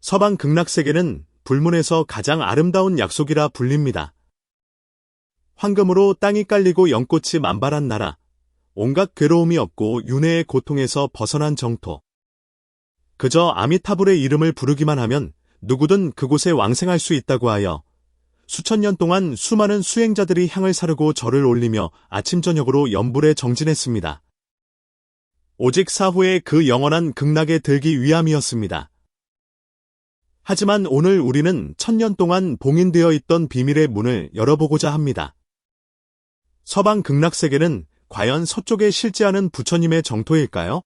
서방 극락세계는 불문에서 가장 아름다운 약속이라 불립니다. 황금으로 땅이 깔리고 연꽃이 만발한 나라, 온갖 괴로움이 없고 윤회의 고통에서 벗어난 정토. 그저 아미타불의 이름을 부르기만 하면 누구든 그곳에 왕생할 수 있다고 하여 수천 년 동안 수많은 수행자들이 향을 사르고 절을 올리며 아침 저녁으로 연불에 정진했습니다. 오직 사후에 그 영원한 극락에 들기 위함이었습니다. 하지만 오늘 우리는 천년 동안 봉인되어 있던 비밀의 문을 열어보고자 합니다. 서방 극락세계는 과연 서쪽에 실제하는 부처님의 정토일까요?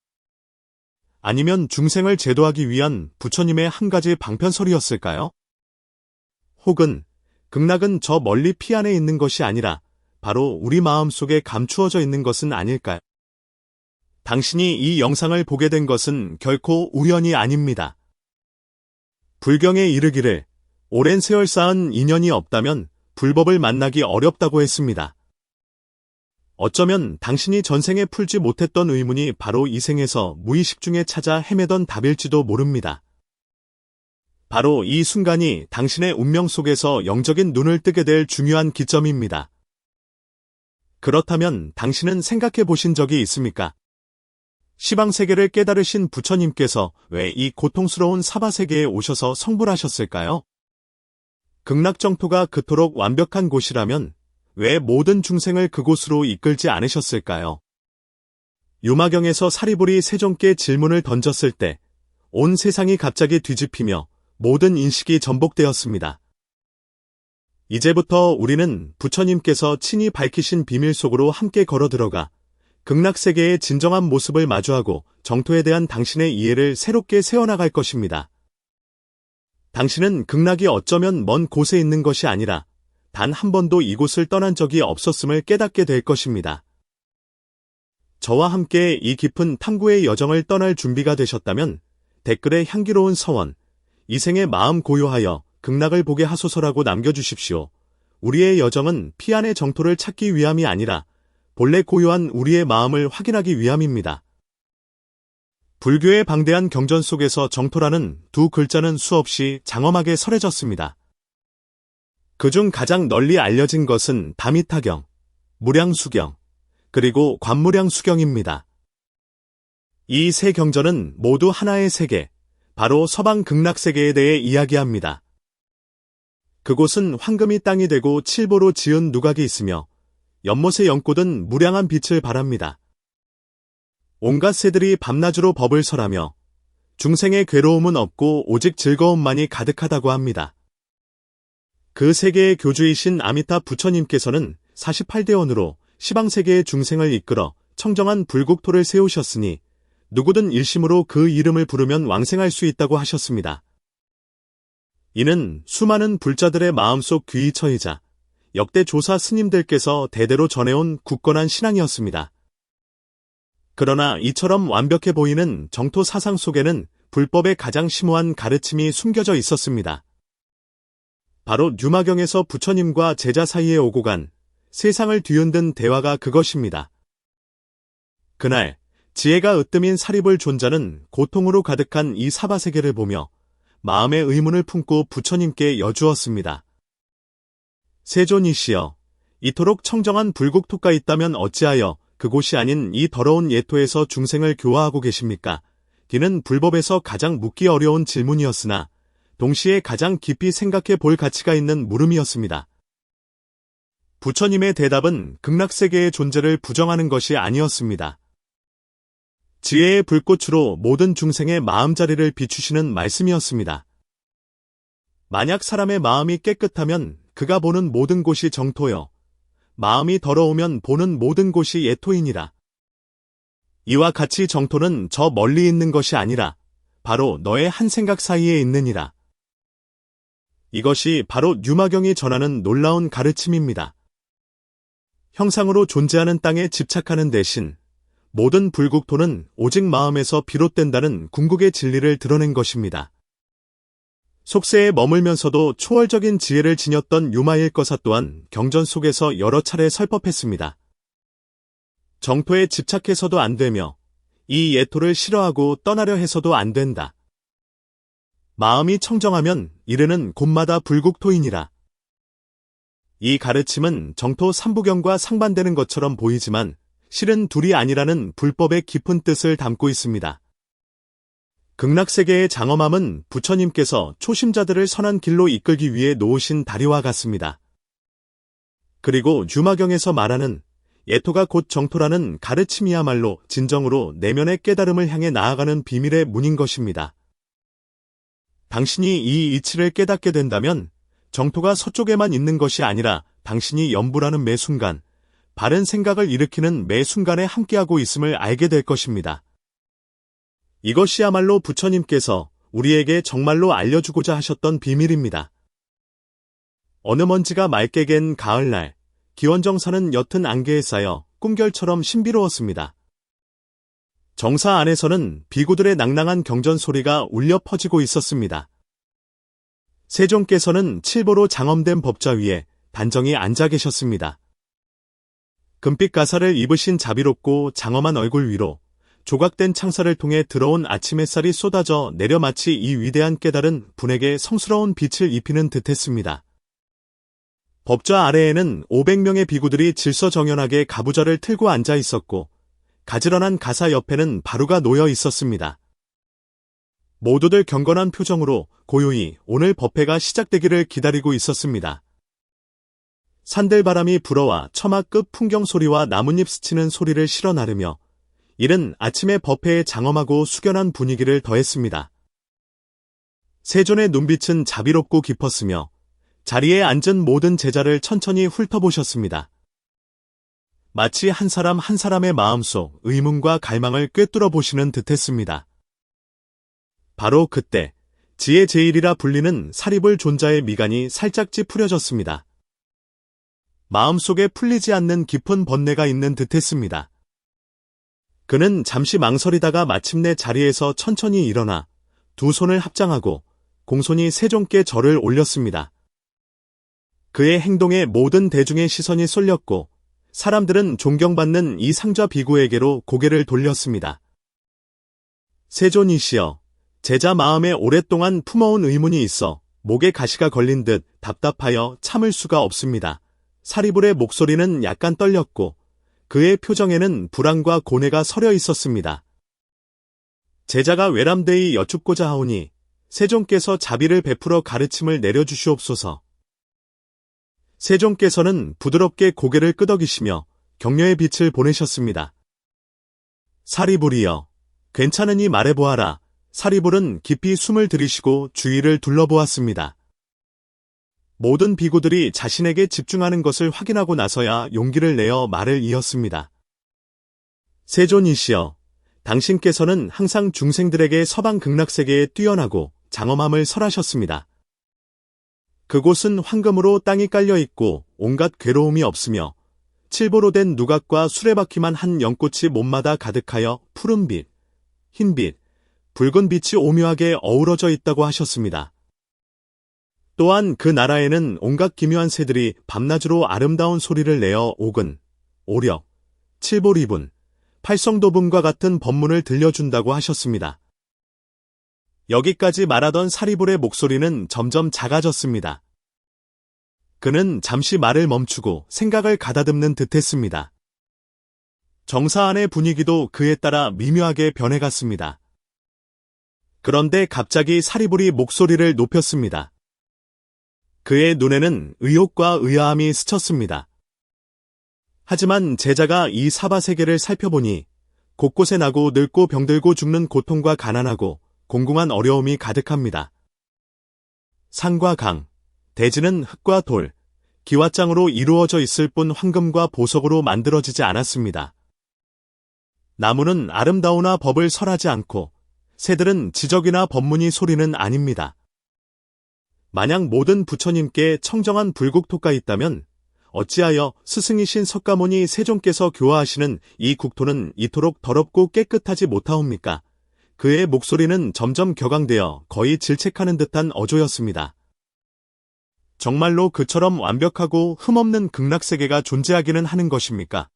아니면 중생을 제도하기 위한 부처님의 한 가지 방편설이었을까요? 혹은 극락은 저 멀리 피 안에 있는 것이 아니라 바로 우리 마음속에 감추어져 있는 것은 아닐까요? 당신이 이 영상을 보게 된 것은 결코 우연이 아닙니다. 불경에 이르기를 오랜 세월 쌓은 인연이 없다면 불법을 만나기 어렵다고 했습니다. 어쩌면 당신이 전생에 풀지 못했던 의문이 바로 이 생에서 무의식 중에 찾아 헤매던 답일지도 모릅니다. 바로 이 순간이 당신의 운명 속에서 영적인 눈을 뜨게 될 중요한 기점입니다. 그렇다면 당신은 생각해 보신 적이 있습니까? 시방세계를 깨달으신 부처님께서 왜 이 고통스러운 사바세계에 오셔서 성불하셨을까요? 극락정토가 그토록 완벽한 곳이라면 왜 모든 중생을 그곳으로 이끌지 않으셨을까요? 유마경에서 사리불이 세종께 질문을 던졌을 때 온 세상이 갑자기 뒤집히며 모든 인식이 전복되었습니다. 이제부터 우리는 부처님께서 친히 밝히신 비밀 속으로 함께 걸어 들어가 극락세계의 진정한 모습을 마주하고 정토에 대한 당신의 이해를 새롭게 세워나갈 것입니다. 당신은 극락이 어쩌면 먼 곳에 있는 것이 아니라 단 한 번도 이곳을 떠난 적이 없었음을 깨닫게 될 것입니다. 저와 함께 이 깊은 탐구의 여정을 떠날 준비가 되셨다면 댓글에 향기로운 서원, 이생의 마음 고요하여 극락을 보게 하소서라고 남겨주십시오. 우리의 여정은 피 안의 정토를 찾기 위함이 아니라 본래 고요한 우리의 마음을 확인하기 위함입니다. 불교의 방대한 경전 속에서 정토라는 두 글자는 수없이 장엄하게 설해졌습니다. 그중 가장 널리 알려진 것은 다미타경, 무량수경, 그리고 관무량수경입니다. 이 세 경전은 모두 하나의 세계, 바로 서방 극락세계에 대해 이야기합니다. 그곳은 황금이 땅이 되고 칠보로 지은 누각이 있으며 연못의 연꽃은 무량한 빛을 발합니다. 온갖 새들이 밤낮으로 법을 설하며 중생의 괴로움은 없고 오직 즐거움만이 가득하다고 합니다. 그 세계의 교주이신 아미타 부처님께서는 48대원으로 시방세계의 중생을 이끌어 청정한 불국토를 세우셨으니 누구든 일심으로 그 이름을 부르면 왕생할 수 있다고 하셨습니다. 이는 수많은 불자들의 마음속 귀의처이자 역대 조사 스님들께서 대대로 전해온 굳건한 신앙이었습니다. 그러나 이처럼 완벽해 보이는 정토 사상 속에는 불법의 가장 심오한 가르침이 숨겨져 있었습니다. 바로 유마경에서 부처님과 제자 사이에 오고 간 세상을 뒤흔든 대화가 그것입니다. 그날 지혜가 으뜸인 사리불 존자는 고통으로 가득한 이 사바세계를 보며 마음의 의문을 품고 부처님께 여주었습니다. 세존이시여, 이토록 청정한 불국토가 있다면 어찌하여 그곳이 아닌 이 더러운 예토에서 중생을 교화하고 계십니까? 뒤는 불법에서 가장 묻기 어려운 질문이었으나 동시에 가장 깊이 생각해 볼 가치가 있는 물음이었습니다. 부처님의 대답은 극락세계의 존재를 부정하는 것이 아니었습니다. 지혜의 불꽃으로 모든 중생의 마음자리를 비추시는 말씀이었습니다. 만약 사람의 마음이 깨끗하면 그가 보는 모든 곳이 정토요, 마음이 더러우면 보는 모든 곳이 예토이니라. 이와 같이 정토는 저 멀리 있는 것이 아니라 바로 너의 한 생각 사이에 있느니라. 이것이 바로 유마경이 전하는 놀라운 가르침입니다. 형상으로 존재하는 땅에 집착하는 대신 모든 불국토는 오직 마음에서 비롯된다는 궁극의 진리를 드러낸 것입니다. 속세에 머물면서도 초월적인 지혜를 지녔던 유마일거사 또한 경전 속에서 여러 차례 설법했습니다. 정토에 집착해서도 안 되며 이 예토를 싫어하고 떠나려 해서도 안 된다. 마음이 청정하면 이르는 곳마다 불국토이니라. 이 가르침은 정토 삼부경과 상반되는 것처럼 보이지만 실은 둘이 아니라는 불법의 깊은 뜻을 담고 있습니다. 극락세계의 장엄함은 부처님께서 초심자들을 선한 길로 이끌기 위해 놓으신 다리와 같습니다. 그리고 유마경에서 말하는 예토가 곧 정토라는 가르침이야말로 진정으로 내면의 깨달음을 향해 나아가는 비밀의 문인 것입니다. 당신이 이 이치를 깨닫게 된다면 정토가 서쪽에만 있는 것이 아니라 당신이 염불하는 매 순간, 바른 생각을 일으키는 매 순간에 함께하고 있음을 알게 될 것입니다. 이것이야말로 부처님께서 우리에게 정말로 알려주고자 하셨던 비밀입니다. 어느 먼지가 맑게 갠 가을날, 기원정사는 옅은 안개에 쌓여 꿈결처럼 신비로웠습니다. 정사 안에서는 비구들의 낭낭한 경전 소리가 울려 퍼지고 있었습니다. 세종께서는 칠보로 장엄된 법좌 위에 단정히 앉아 계셨습니다. 금빛 가사를 입으신 자비롭고 장엄한 얼굴 위로 조각된 창살을 통해 들어온 아침 햇살이 쏟아져 내려 마치 이 위대한 깨달은 분에게 성스러운 빛을 입히는 듯했습니다. 법좌 아래에는 500명의 비구들이 질서정연하게 가부좌를 틀고 앉아 있었고 가지런한 가사 옆에는 바루가 놓여 있었습니다. 모두들 경건한 표정으로 고요히 오늘 법회가 시작되기를 기다리고 있었습니다. 산들바람이 불어와 처마 끝 풍경 소리와 나뭇잎 스치는 소리를 실어 나르며 이른 아침의 법회의 장엄하고 숙연한 분위기를 더했습니다. 세존의 눈빛은 자비롭고 깊었으며 자리에 앉은 모든 제자를 천천히 훑어보셨습니다. 마치 한 사람 한 사람의 마음속 의문과 갈망을 꿰뚫어 보시는 듯했습니다. 바로 그때 지혜 제일이라 불리는 사리불 존자의 미간이 살짝 찌푸려졌습니다. 마음속에 풀리지 않는 깊은 번뇌가 있는 듯했습니다. 그는 잠시 망설이다가 마침내 자리에서 천천히 일어나 두 손을 합장하고 공손히 세종께 절을 올렸습니다. 그의 행동에 모든 대중의 시선이 쏠렸고 사람들은 존경받는 이 상좌 비구에게로 고개를 돌렸습니다. 세존이시여, 제자 마음에 오랫동안 품어온 의문이 있어 목에 가시가 걸린 듯 답답하여 참을 수가 없습니다. 사리불의 목소리는 약간 떨렸고 그의 표정에는 불안과 고뇌가 서려 있었습니다. 제자가 외람되이 여쭙고자 하오니 세종께서 자비를 베풀어 가르침을 내려주시옵소서. 세종께서는 부드럽게 고개를 끄덕이시며 격려의 빛을 보내셨습니다. 사리불이여, 괜찮으니 말해보아라. 사리불은 깊이 숨을 들이쉬고 주위를 둘러보았습니다. 모든 비구들이 자신에게 집중하는 것을 확인하고 나서야 용기를 내어 말을 이었습니다. 세존이시여, 당신께서는 항상 중생들에게 서방 극락세계에 뛰어나고 장엄함을 설하셨습니다. 그곳은 황금으로 땅이 깔려있고 온갖 괴로움이 없으며 칠보로 된 누각과 수레바퀴만 한 연꽃이 몸마다 가득하여 푸른빛, 흰빛, 붉은 빛이 오묘하게 어우러져 있다고 하셨습니다. 또한 그 나라에는 온갖 기묘한 새들이 밤낮으로 아름다운 소리를 내어 옥은, 오력, 칠보리분, 팔성도분과 같은 법문을 들려준다고 하셨습니다. 여기까지 말하던 사리불의 목소리는 점점 작아졌습니다. 그는 잠시 말을 멈추고 생각을 가다듬는 듯했습니다. 정사 안의 분위기도 그에 따라 미묘하게 변해갔습니다. 그런데 갑자기 사리불이 목소리를 높였습니다. 그의 눈에는 의욕과 의아함이 스쳤습니다. 하지만 제자가 이 사바세계를 살펴보니 곳곳에 나고 늙고 병들고 죽는 고통과 가난하고 공공한 어려움이 가득합니다. 산과 강, 대지는 흙과 돌, 기와장으로 이루어져 있을 뿐 황금과 보석으로 만들어지지 않았습니다. 나무는 아름다우나 법을 설하지 않고 새들은 지적이나 법문이 소리는 아닙니다. 만약 모든 부처님께 청정한 불국토가 있다면 어찌하여 스승이신 석가모니 세종께서 교화하시는 이 국토는 이토록 더럽고 깨끗하지 못하옵니까? 그의 목소리는 점점 격앙되어 거의 질책하는 듯한 어조였습니다. 정말로 그처럼 완벽하고 흠없는 극락세계가 존재하기는 하는 것입니까?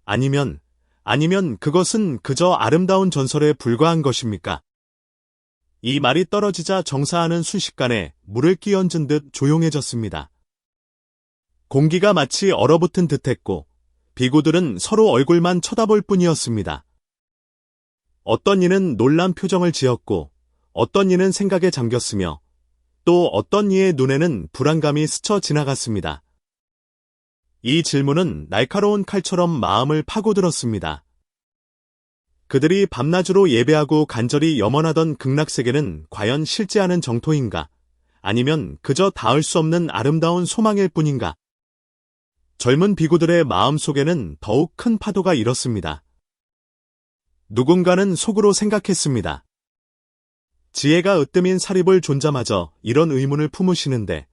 아니면 그것은 그저 아름다운 전설에 불과한 것입니까? 이 말이 떨어지자 정사하는 순식간에 물을 끼얹은 듯 조용해졌습니다. 공기가 마치 얼어붙은 듯했고 비구들은 서로 얼굴만 쳐다볼 뿐이었습니다. 어떤 이는 놀란 표정을 지었고 어떤 이는 생각에 잠겼으며 또 어떤 이의 눈에는 불안감이 스쳐 지나갔습니다. 이 질문은 날카로운 칼처럼 마음을 파고들었습니다. 그들이 밤낮으로 예배하고 간절히 염원하던 극락세계는 과연 실제하는 정토인가? 아니면 그저 닿을 수 없는 아름다운 소망일 뿐인가? 젊은 비구들의 마음속에는 더욱 큰 파도가 일었습니다. 누군가는 속으로 생각했습니다. 지혜가 으뜸인 사립을 존자마저 이런 의문을 품으시는데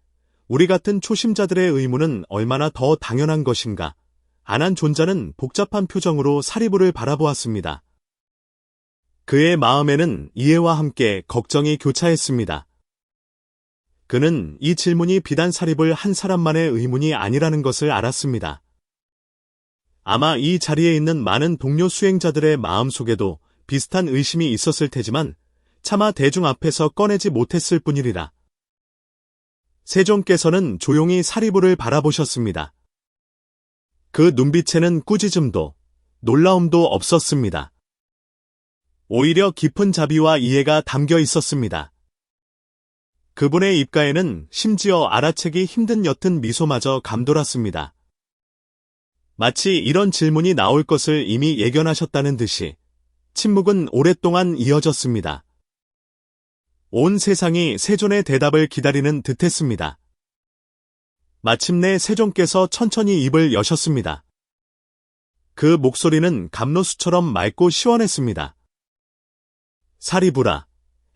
우리 같은 초심자들의 의문은 얼마나 더 당연한 것인가? 안한 존자는 복잡한 표정으로 사리부를 바라보았습니다. 그의 마음에는 이해와 함께 걱정이 교차했습니다. 그는 이 질문이 비단 사립을 한 사람만의 의문이 아니라는 것을 알았습니다. 아마 이 자리에 있는 많은 동료 수행자들의 마음속에도 비슷한 의심이 있었을 테지만 차마 대중 앞에서 꺼내지 못했을 뿐이리라. 세종께서는 조용히 사리부를 바라보셨습니다. 그 눈빛에는 꾸짖음도 놀라움도 없었습니다. 오히려 깊은 자비와 이해가 담겨 있었습니다. 그분의 입가에는 심지어 알아채기 힘든 옅은 미소마저 감돌았습니다. 마치 이런 질문이 나올 것을 이미 예견하셨다는 듯이 침묵은 오랫동안 이어졌습니다. 온 세상이 세존의 대답을 기다리는 듯했습니다. 마침내 세종께서 천천히 입을 여셨습니다. 그 목소리는 감로수처럼 맑고 시원했습니다. 사리부라,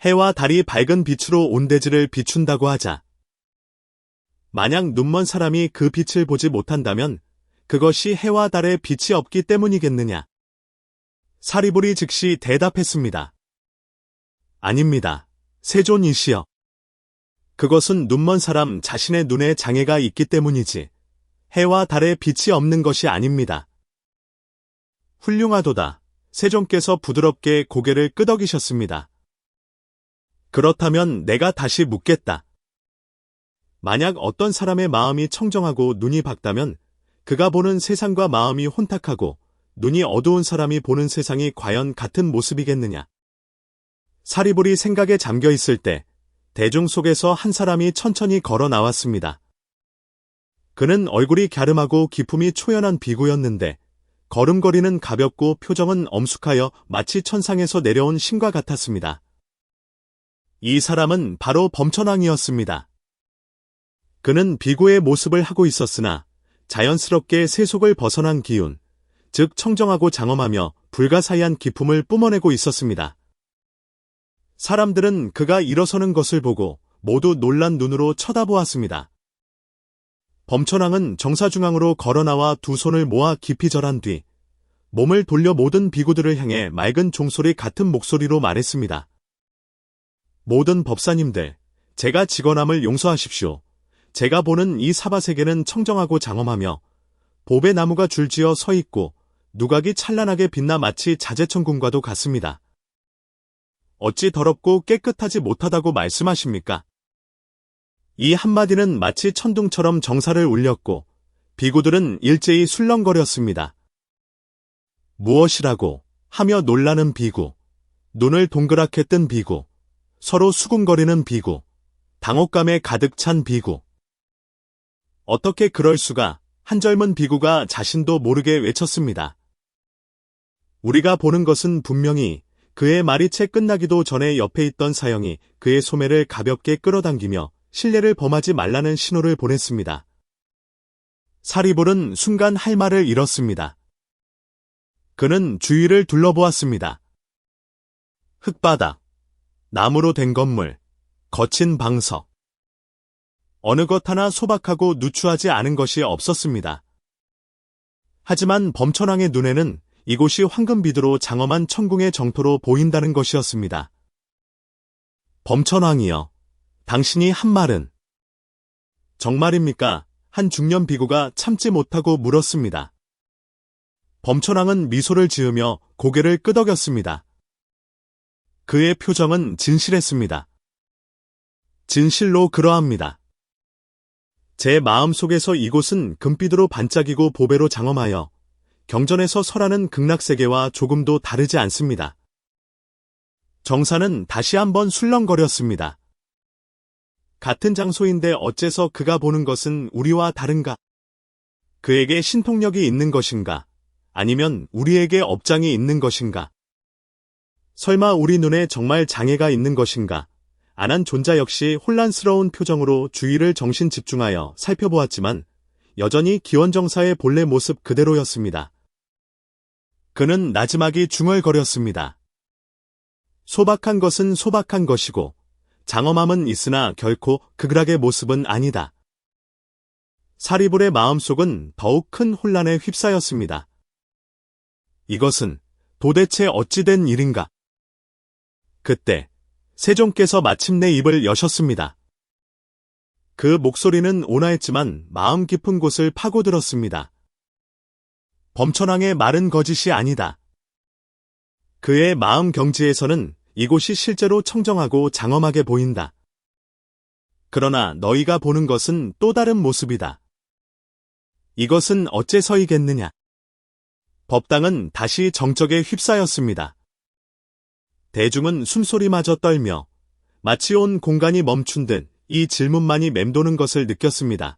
해와 달이 밝은 빛으로 온 대지를 비춘다고 하자. 만약 눈먼 사람이 그 빛을 보지 못한다면 그것이 해와 달에 빛이 없기 때문이겠느냐? 사리불이 즉시 대답했습니다. 아닙니다. 세존이시여. 그것은 눈먼 사람 자신의 눈에 장애가 있기 때문이지 해와 달에 빛이 없는 것이 아닙니다. 훌륭하도다. 세종께서 부드럽게 고개를 끄덕이셨습니다. 그렇다면 내가 다시 묻겠다. 만약 어떤 사람의 마음이 청정하고 눈이 밝다면 그가 보는 세상과 마음이 혼탁하고 눈이 어두운 사람이 보는 세상이 과연 같은 모습이겠느냐? 사리불이 생각에 잠겨 있을 때 대중 속에서 한 사람이 천천히 걸어 나왔습니다. 그는 얼굴이 갸름하고 기품이 초연한 비구였는데 걸음걸이는 가볍고 표정은 엄숙하여 마치 천상에서 내려온 신과 같았습니다. 이 사람은 바로 범천왕이었습니다. 그는 비구의 모습을 하고 있었으나 자연스럽게 세속을 벗어난 기운, 즉 청정하고 장엄하며 불가사의한 기품을 뿜어내고 있었습니다. 사람들은 그가 일어서는 것을 보고 모두 놀란 눈으로 쳐다보았습니다. 범천왕은 정사중앙으로 걸어나와 두 손을 모아 깊이 절한 뒤 몸을 돌려 모든 비구들을 향해 맑은 종소리 같은 목소리로 말했습니다. 모든 법사님들, 제가 직언함을 용서하십시오. 제가 보는 이 사바세계는 청정하고 장엄하며 보배 나무가 줄지어 서 있고 누각이 찬란하게 빛나 마치 자재천궁과도 같습니다. 어찌 더럽고 깨끗하지 못하다고 말씀하십니까? 이 한마디는 마치 천둥처럼 정사를 울렸고 비구들은 일제히 술렁거렸습니다. 무엇이라고 하며 놀라는 비구, 눈을 동그랗게 뜬 비구, 서로 수군거리는 비구, 당혹감에 가득 찬 비구. 어떻게 그럴 수가? 한 젊은 비구가 자신도 모르게 외쳤습니다. 우리가 보는 것은 분명히 그의 말이 채 끝나기도 전에 옆에 있던 사형이 그의 소매를 가볍게 끌어당기며 신뢰를 범하지 말라는 신호를 보냈습니다. 사리불은 순간 할 말을 잃었습니다. 그는 주위를 둘러보았습니다. 흙바닥, 나무로 된 건물, 거친 방석. 어느 것 하나 소박하고 누추하지 않은 것이 없었습니다. 하지만 범천왕의 눈에는 이곳이 황금비두로 장엄한 천궁의 정토로 보인다는 것이었습니다. 범천왕이여, 당신이 한 말은 정말입니까? 한 중년 비구가 참지 못하고 물었습니다. 범천왕은 미소를 지으며 고개를 끄덕였습니다. 그의 표정은 진실했습니다. 진실로 그러합니다. 제 마음속에서 이곳은 금빛으로 반짝이고 보배로 장엄하여 경전에서 설하는 극락세계와 조금도 다르지 않습니다. 정사는 다시 한번 술렁거렸습니다. 같은 장소인데 어째서 그가 보는 것은 우리와 다른가? 그에게 신통력이 있는 것인가? 아니면 우리에게 업장이 있는 것인가? 설마 우리 눈에 정말 장애가 있는 것인가? 안한 존자 역시 혼란스러운 표정으로 주위를 정신 집중하여 살펴보았지만 여전히 기원정사의 본래 모습 그대로였습니다. 그는 나지막이 중얼거렸습니다. 소박한 것은 소박한 것이고 장엄함은 있으나 결코 극락의 모습은 아니다. 사리불의 마음속은 더욱 큰 혼란에 휩싸였습니다. 이것은 도대체 어찌된 일인가? 그때 세종께서 마침내 입을 여셨습니다. 그 목소리는 온화했지만 마음 깊은 곳을 파고들었습니다. 범천왕의 말은 거짓이 아니다. 그의 마음 경지에서는 이곳이 실제로 청정하고 장엄하게 보인다. 그러나 너희가 보는 것은 또 다른 모습이다. 이것은 어째서이겠느냐? 법당은 다시 정적에 휩싸였습니다. 대중은 숨소리마저 떨며 마치 온 공간이 멈춘 듯 이 질문만이 맴도는 것을 느꼈습니다.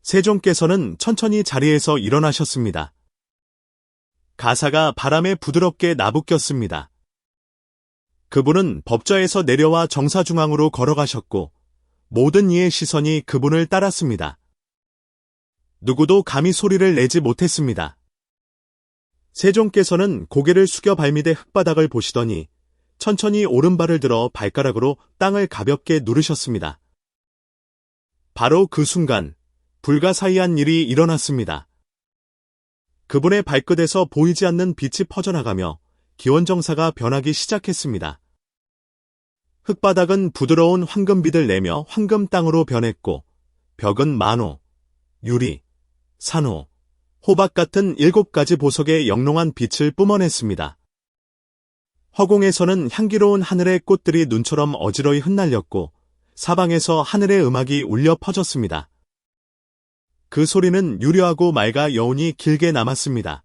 세종께서는 천천히 자리에서 일어나셨습니다. 가사가 바람에 부드럽게 나부꼈습니다. 그분은 법좌에서 내려와 정사중앙으로 걸어가셨고 모든 이의 시선이 그분을 따랐습니다. 누구도 감히 소리를 내지 못했습니다. 세종께서는 고개를 숙여 발밑의 흙바닥을 보시더니 천천히 오른발을 들어 발가락으로 땅을 가볍게 누르셨습니다. 바로 그 순간 불가사의한 일이 일어났습니다. 그분의 발끝에서 보이지 않는 빛이 퍼져나가며 기원정사가 변하기 시작했습니다. 흙바닥은 부드러운 황금빛을 내며 황금 땅으로 변했고 벽은 만호, 유리, 산호, 호박 같은 7가지 보석의 영롱한 빛을 뿜어냈습니다. 허공에서는 향기로운 하늘의 꽃들이 눈처럼 어지러이 흩날렸고 사방에서 하늘의 음악이 울려 퍼졌습니다. 그 소리는 유려하고 맑아 여운이 길게 남았습니다.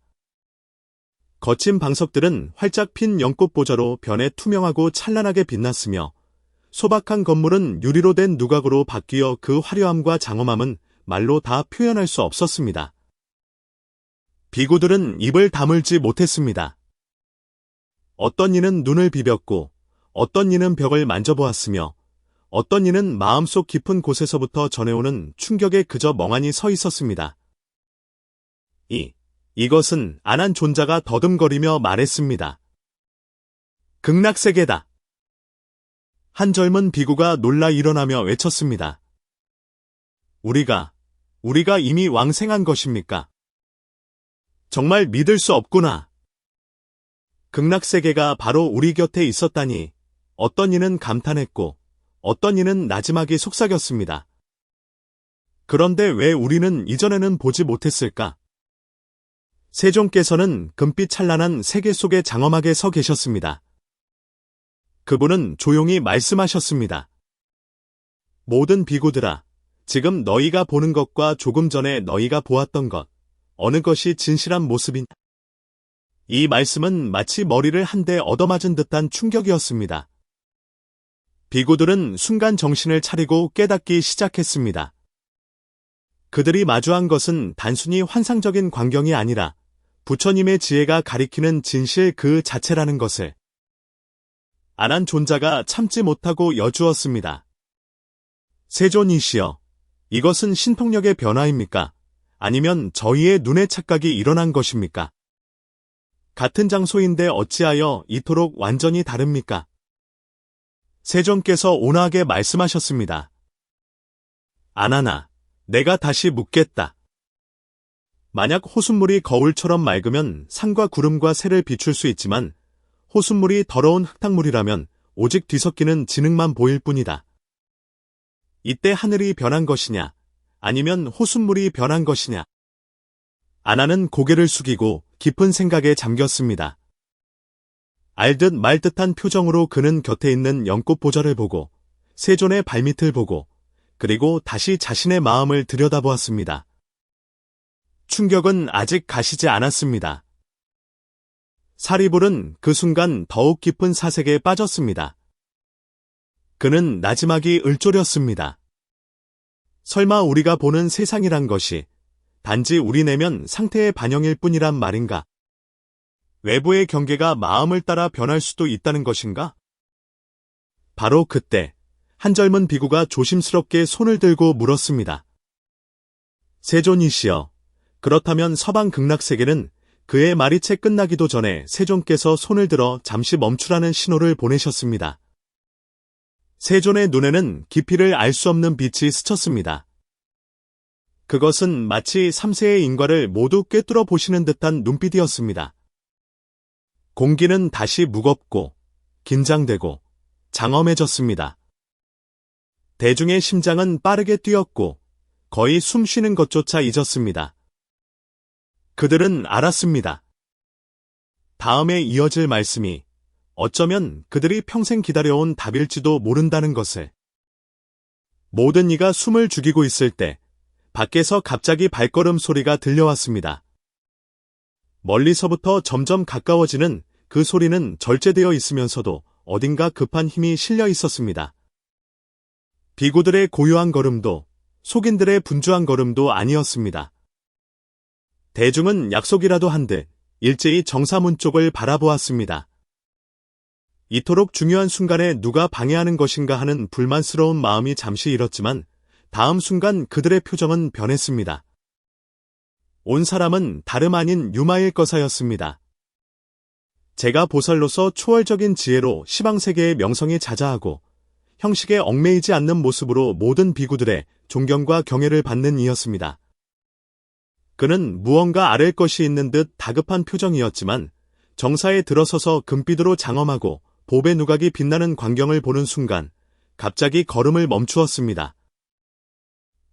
거친 방석들은 활짝 핀 연꽃 보좌로 변해 투명하고 찬란하게 빛났으며 소박한 건물은 유리로 된 누각으로 바뀌어 그 화려함과 장엄함은 말로 다 표현할 수 없었습니다. 비구들은 입을 다물지 못했습니다. 어떤 이는 눈을 비볐고 어떤 이는 벽을 만져보았으며 어떤 이는 마음속 깊은 곳에서부터 전해오는 충격에 그저 멍하니 서 있었습니다. 이것은 안한 존자가 더듬거리며 말했습니다. 극락세계다. 한 젊은 비구가 놀라 일어나며 외쳤습니다. 우리가 이미 왕생한 것입니까? 정말 믿을 수 없구나. 극락세계가 바로 우리 곁에 있었다니. 어떤 이는 감탄했고 어떤 이는 나지막이 속삭였습니다. 그런데 왜 우리는 이전에는 보지 못했을까? 세종께서는 금빛 찬란한 세계 속에 장엄하게 서 계셨습니다. 그분은 조용히 말씀하셨습니다. 모든 비구들아, 지금 너희가 보는 것과 조금 전에 너희가 보았던 것, 어느 것이 진실한 모습이냐? 이 말씀은 마치 머리를 한 대 얻어맞은 듯한 충격이었습니다. 비구들은 순간 정신을 차리고 깨닫기 시작했습니다. 그들이 마주한 것은 단순히 환상적인 광경이 아니라 부처님의 지혜가 가리키는 진실 그 자체라는 것을 안한 존자가 참지 못하고 여쭈었습니다. 세존이시여, 이것은 신통력의 변화입니까? 아니면 저희의 눈의 착각이 일어난 것입니까? 같은 장소인데 어찌하여 이토록 완전히 다릅니까? 세종께서 온화하게 말씀하셨습니다. 아나나, 내가 다시 묻겠다. 만약 호숫물이 거울처럼 맑으면 산과 구름과 새를 비출 수 있지만 호숫물이 더러운 흙탕물이라면 오직 뒤섞이는 진흙만 보일 뿐이다. 이때 하늘이 변한 것이냐, 아니면 호숫물이 변한 것이냐? 아나는 고개를 숙이고 깊은 생각에 잠겼습니다. 알듯 말듯한 표정으로 그는 곁에 있는 연꽃 보절을 보고 세존의 발밑을 보고 그리고 다시 자신의 마음을 들여다보았습니다. 충격은 아직 가시지 않았습니다. 사리불은 그 순간 더욱 깊은 사색에 빠졌습니다. 그는 나지막이 을조렸습니다. 설마 우리가 보는 세상이란 것이 단지 우리 내면 상태의 반영일 뿐이란 말인가? 외부의 경계가 마음을 따라 변할 수도 있다는 것인가? 바로 그때 한 젊은 비구가 조심스럽게 손을 들고 물었습니다. 세존이시여, 그렇다면 서방 극락세계는 그의 말이 채 끝나기도 전에 세존께서 손을 들어 잠시 멈추라는 신호를 보내셨습니다. 세존의 눈에는 깊이를 알 수 없는 빛이 스쳤습니다. 그것은 마치 3세의 인과를 모두 꿰뚫어 보시는 듯한 눈빛이었습니다. 공기는 다시 무겁고 긴장되고 장엄해졌습니다. 대중의 심장은 빠르게 뛰었고 거의 숨 쉬는 것조차 잊었습니다. 그들은 알았습니다. 다음에 이어질 말씀이 어쩌면 그들이 평생 기다려온 답일지도 모른다는 것을. 모든 이가 숨을 죽이고 있을 때 밖에서 갑자기 발걸음 소리가 들려왔습니다. 멀리서부터 점점 가까워지는 그 소리는 절제되어 있으면서도 어딘가 급한 힘이 실려 있었습니다. 비구들의 고요한 걸음도 속인들의 분주한 걸음도 아니었습니다. 대중은 약속이라도 한 듯 일제히 정사문 쪽을 바라보았습니다. 이토록 중요한 순간에 누가 방해하는 것인가 하는 불만스러운 마음이 잠시 일었지만 다음 순간 그들의 표정은 변했습니다. 온 사람은 다름 아닌 유마일 거사였습니다. 제가 보살로서 초월적인 지혜로 시방세계의 명성이 자자하고 형식에 얽매이지 않는 모습으로 모든 비구들의 존경과 경애를 받는 이였습니다. 그는 무언가 아랠 것이 있는 듯 다급한 표정이었지만 정사에 들어서서 금빛으로 장엄하고 보배 누각이 빛나는 광경을 보는 순간 갑자기 걸음을 멈추었습니다.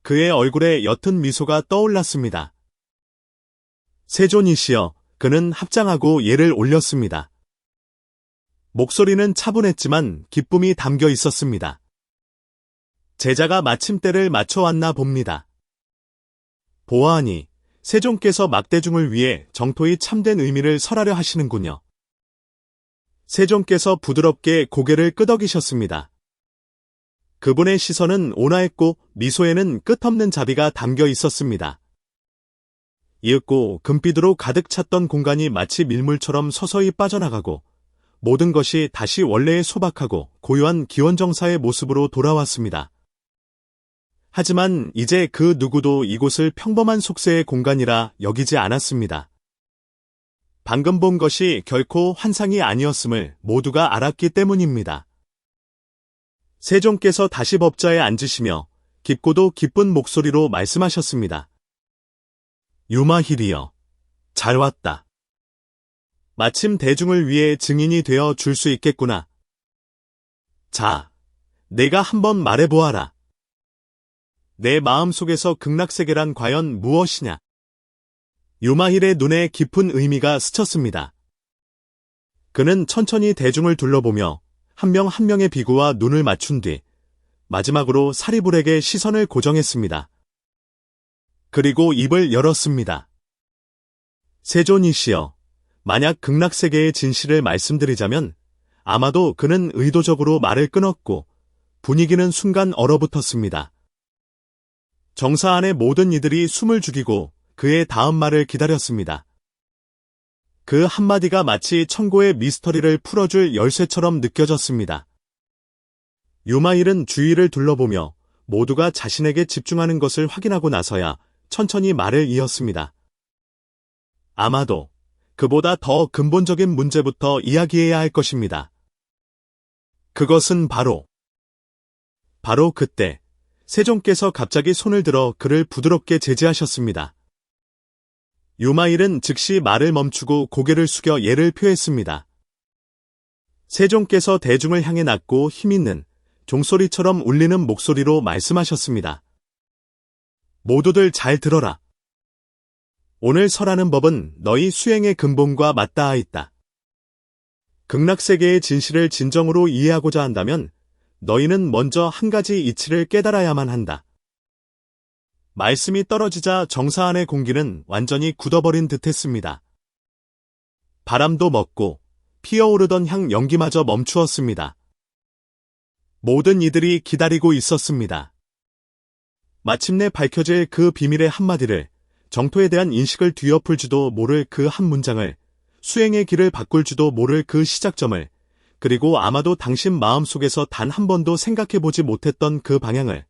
그의 얼굴에 옅은 미소가 떠올랐습니다. 세존이시여, 그는 합장하고 예를 올렸습니다. 목소리는 차분했지만 기쁨이 담겨 있었습니다. 제자가 마침 때를 맞춰왔나 봅니다. 보아하니 세존께서 막대중을 위해 정토히 참된 의미를 설하려 하시는군요. 세존께서 부드럽게 고개를 끄덕이셨습니다. 그분의 시선은 온화했고 미소에는 끝없는 자비가 담겨 있었습니다. 이윽고 금빛으로 가득 찼던 공간이 마치 밀물처럼 서서히 빠져나가고 모든 것이 다시 원래의 소박하고 고요한 기원정사의 모습으로 돌아왔습니다. 하지만 이제 그 누구도 이곳을 평범한 속세의 공간이라 여기지 않았습니다. 방금 본 것이 결코 환상이 아니었음을 모두가 알았기 때문입니다. 세존께서 다시 법자에 앉으시며 깊고도 기쁜 목소리로 말씀하셨습니다. 유마힐이여, 잘 왔다. 마침 대중을 위해 증인이 되어 줄 수 있겠구나. 자, 내가 한번 말해보아라. 내 마음속에서 극락세계란 과연 무엇이냐? 유마힐의 눈에 깊은 의미가 스쳤습니다. 그는 천천히 대중을 둘러보며 한 명 한 명의 비구와 눈을 맞춘 뒤 마지막으로 사리불에게 시선을 고정했습니다. 그리고 입을 열었습니다. 세존이시여, 만약 극락세계의 진실을 말씀드리자면 아마도 그는 의도적으로 말을 끊었고 분위기는 순간 얼어붙었습니다. 정사 안의 모든 이들이 숨을 죽이고 그의 다음 말을 기다렸습니다. 그 한마디가 마치 천고의 미스터리를 풀어줄 열쇠처럼 느껴졌습니다. 유마일은 주위를 둘러보며 모두가 자신에게 집중하는 것을 확인하고 나서야 천천히 말을 이었습니다. 아마도 그보다 더 근본적인 문제부터 이야기해야 할 것입니다. 그것은 바로 그때 세존께서 갑자기 손을 들어 그를 부드럽게 제지하셨습니다. 유마일은 즉시 말을 멈추고 고개를 숙여 예를 표했습니다. 세존께서 대중을 향해 낮고 힘있는 종소리처럼 울리는 목소리로 말씀하셨습니다. 모두들 잘 들어라. 오늘 설하는 법은 너희 수행의 근본과 맞닿아 있다. 극락세계의 진실을 진정으로 이해하고자 한다면 너희는 먼저 한 가지 이치를 깨달아야만 한다. 말씀이 떨어지자 정사 안의 공기는 완전히 굳어버린 듯했습니다. 바람도 멎고 피어오르던 향 연기마저 멈추었습니다. 모든 이들이 기다리고 있었습니다. 마침내 밝혀질 그 비밀의 한마디를, 정토에 대한 인식을 뒤엎을지도 모를 그 한 문장을, 수행의 길을 바꿀지도 모를 그 시작점을, 그리고 아마도 당신 마음속에서 단 한 번도 생각해보지 못했던 그 방향을.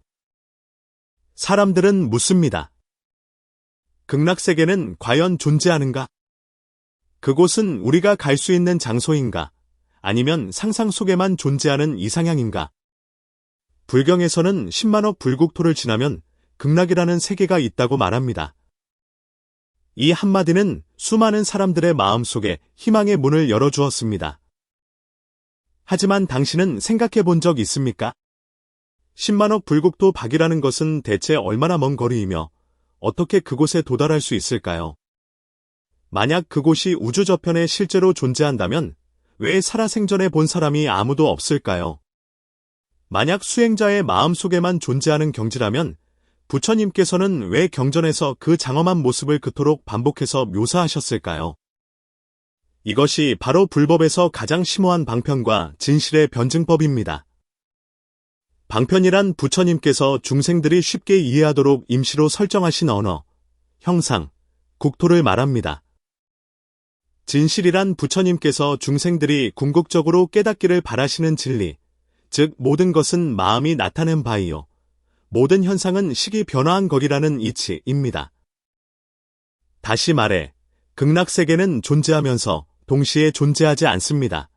사람들은 묻습니다. 극락세계는 과연 존재하는가? 그곳은 우리가 갈 수 있는 장소인가? 아니면 상상 속에만 존재하는 이상향인가? 불경에서는 10만억 불국토를 지나면 극락이라는 세계가 있다고 말합니다. 이 한마디는 수많은 사람들의 마음속에 희망의 문을 열어주었습니다. 하지만 당신은 생각해 본 적 있습니까? 10만억 불국토 밖이라는 것은 대체 얼마나 먼 거리이며 어떻게 그곳에 도달할 수 있을까요? 만약 그곳이 우주 저편에 실제로 존재한다면 왜 살아생전에 본 사람이 아무도 없을까요? 만약 수행자의 마음속에만 존재하는 경지라면 부처님께서는 왜 경전에서 그 장엄한 모습을 그토록 반복해서 묘사하셨을까요? 이것이 바로 불법에서 가장 심오한 방편과 진실의 변증법입니다. 방편이란 부처님께서 중생들이 쉽게 이해하도록 임시로 설정하신 언어, 형상, 국토를 말합니다. 진실이란 부처님께서 중생들이 궁극적으로 깨닫기를 바라시는 진리, 즉 모든 것은 마음이 나타낸 바이요. 모든 현상은 식이 변화한 거리라는 이치입니다. 다시 말해, 극락세계는 존재하면서 동시에 존재하지 않습니다.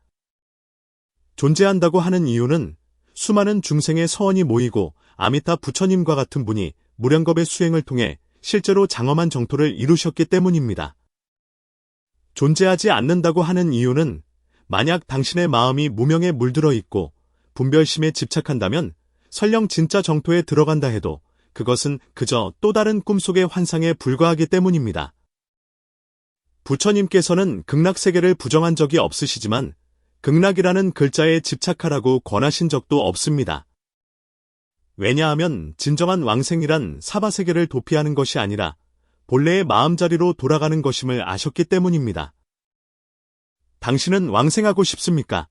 존재한다고 하는 이유는 수많은 중생의 서원이 모이고 아미타 부처님과 같은 분이 무량겁의 수행을 통해 실제로 장엄한 정토를 이루셨기 때문입니다. 존재하지 않는다고 하는 이유는 만약 당신의 마음이 무명에 물들어 있고 분별심에 집착한다면 설령 진짜 정토에 들어간다 해도 그것은 그저 또 다른 꿈속의 환상에 불과하기 때문입니다. 부처님께서는 극락세계를 부정한 적이 없으시지만 극락이라는 글자에 집착하라고 권하신 적도 없습니다. 왜냐하면 진정한 왕생이란 사바세계를 도피하는 것이 아니라 본래의 마음자리로 돌아가는 것임을 아셨기 때문입니다. 당신은 왕생하고 싶습니까?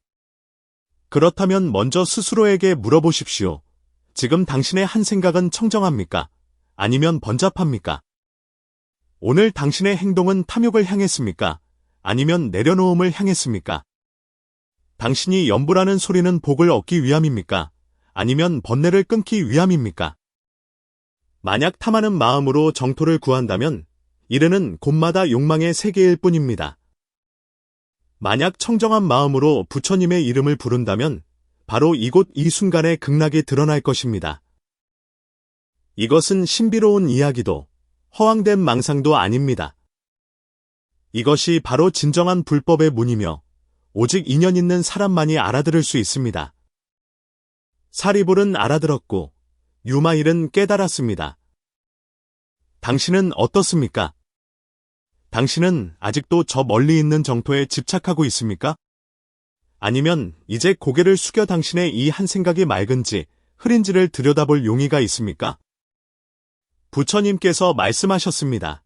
그렇다면 먼저 스스로에게 물어보십시오. 지금 당신의 한 생각은 청정합니까? 아니면 번잡합니까? 오늘 당신의 행동은 탐욕을 향했습니까? 아니면 내려놓음을 향했습니까? 당신이 염불하는 소리는 복을 얻기 위함입니까? 아니면 번뇌를 끊기 위함입니까? 만약 탐하는 마음으로 정토를 구한다면 이르는 곳마다 욕망의 세계일 뿐입니다. 만약 청정한 마음으로 부처님의 이름을 부른다면 바로 이곳 이 순간에 극락이 드러날 것입니다. 이것은 신비로운 이야기도 허황된 망상도 아닙니다. 이것이 바로 진정한 불법의 문이며 오직 인연 있는 사람만이 알아들을 수 있습니다. 사리불은 알아들었고 유마일은 깨달았습니다. 당신은 어떻습니까? 당신은 아직도 저 멀리 있는 정토에 집착하고 있습니까? 아니면 이제 고개를 숙여 당신의 이 한 생각이 맑은지 흐린지를 들여다볼 용의가 있습니까? 부처님께서 말씀하셨습니다.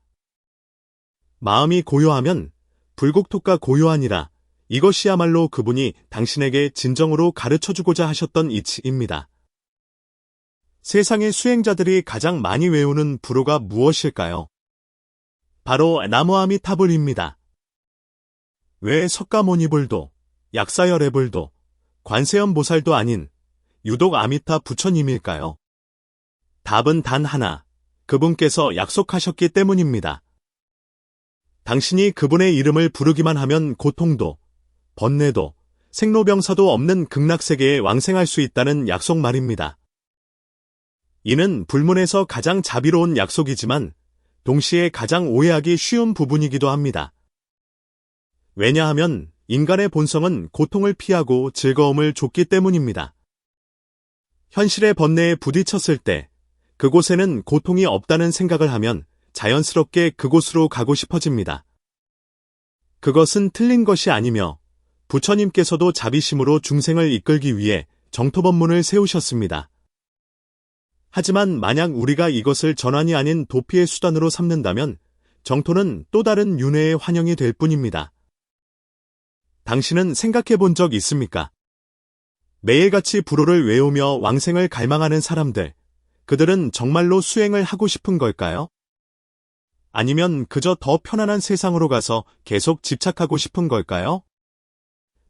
마음이 고요하면 불국토가 고요하니라. 이것이야말로 그분이 당신에게 진정으로 가르쳐주고자 하셨던 이치입니다. 세상의 수행자들이 가장 많이 외우는 불호가 무엇일까요? 바로 나무아미타불입니다. 왜 석가모니불도, 약사열애불도, 관세음보살도 아닌 유독 아미타 부처님일까요? 답은 단 하나, 그분께서 약속하셨기 때문입니다. 당신이 그분의 이름을 부르기만 하면 고통도, 번뇌도, 생로병사도 없는 극락세계에 왕생할 수 있다는 약속 말입니다. 이는 불문에서 가장 자비로운 약속이지만 동시에 가장 오해하기 쉬운 부분이기도 합니다. 왜냐하면 인간의 본성은 고통을 피하고 즐거움을 줬기 때문입니다. 현실의 번뇌에 부딪혔을 때 그곳에는 고통이 없다는 생각을 하면 자연스럽게 그곳으로 가고 싶어집니다. 그것은 틀린 것이 아니며 부처님께서도 자비심으로 중생을 이끌기 위해 정토법문을 세우셨습니다. 하지만 만약 우리가 이것을 전환이 아닌 도피의 수단으로 삼는다면 정토는 또 다른 윤회의 환영이 될 뿐입니다. 당신은 생각해 본 적 있습니까? 매일같이 불호를 외우며 왕생을 갈망하는 사람들, 그들은 정말로 수행을 하고 싶은 걸까요? 아니면 그저 더 편안한 세상으로 가서 계속 집착하고 싶은 걸까요?